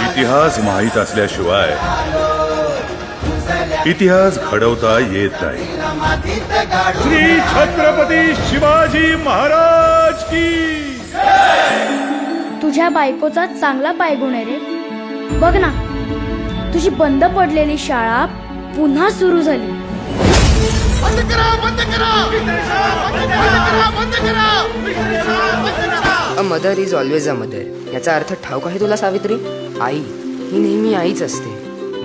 इतिहास माहित असल्याशिवाय इतिहास घडवता येत नाही. श्री छत्रपती शिवाजी महाराज की. तुझ्या बायकोचा चांगला पायगुण आहे रे. बघ ना, तुझी बंद पडलेली शाळा पुन्हा सुरू झाली. बंद करा, बंद करा, बंद करा, बंद करा. A mother is always a mother. याचा अर्थ ठाऊक आहे तुला सावित्री? आई ही नेहमी आईच असते,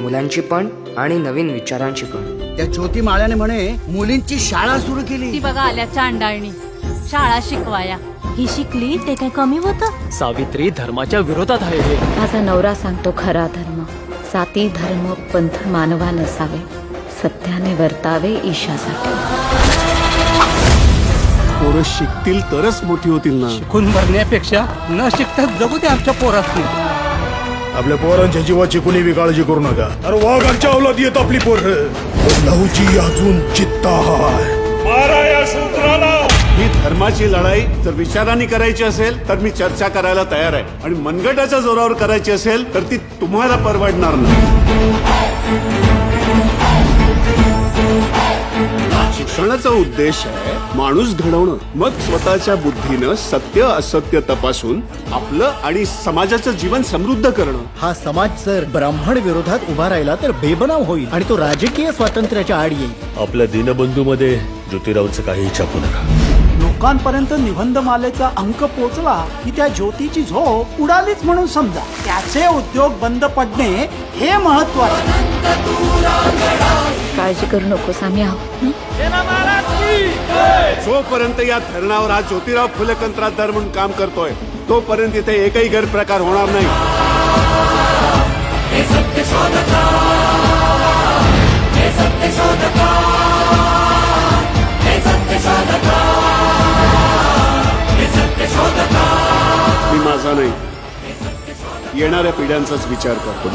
मुलांची पण आणि नवीन विचारांची पण. त्या ज्योती माळ्याने म्हणे मुलींची शाळा सुरू केली. ती बघा आल्या चांडाळणी शाळा शिकवाया. ही शिकली ते काय कमी होतं? सावित्री धर्माच्या विरोधात आहे हे. माझा नवरा सांगतो खरा धर्म, साती धर्म पंथ मानवा नसावे, सत्याने वर्तावे ईशासाठी. पोरं शिकतील तरच मोठी होतील ना. शिकून मरण्यापेक्षा न शिकता जगू दे आमच्या पोरासनी. आपल्या पोरांच्या जीवाची कुणी काळजी करू नका. अरे वाघांच्या अवलादी येत आपली पोरं. लहूची अजून चित्ता हाय. मारा या शूद्राला. ही धर्माची लढाई जर विचारांनी करायची असेल तर मी चर्चा करायला तयार आहे, आणि मनगटाच्या जोरावर करायची असेल तर ती तुम्हाला परवडणार नाही. शिक्षणाचा उद्देश आहे माणूस घडवणं, मग स्वतःच्या बुद्धीनं सत्य असत्य तपासून आपलं आणि समाजाचं जीवन समृद्ध करणं. हा समाज जर ब्राह्मण विरोधात उभा राहिला तर बेबनाव होईल आणि तो राजकीय स्वातंत्र्याच्या आड येईल. आपल्या दीनबंधू मध्ये ज्योतिरावचं काही छापू नका. लोकांपर्यंत निबंधमालेचा अंक पोचला की त्या ज्योतीची झोप उडालीच म्हणून समजा. त्याचे उद्योग बंद पडणे हे महत्वाचे. काळजी करू नकोस, आम्ही आहोत ना. जोपर्यंत या धरणावर हा ज्योतिराव फुले कंत्राटदार म्हणून काम करतोय तोपर्यंत इथे एकही गैरप्रकार होणार नाही. मी माझा नाही, येणाऱ्या पिढ्यांचाच विचार करतो.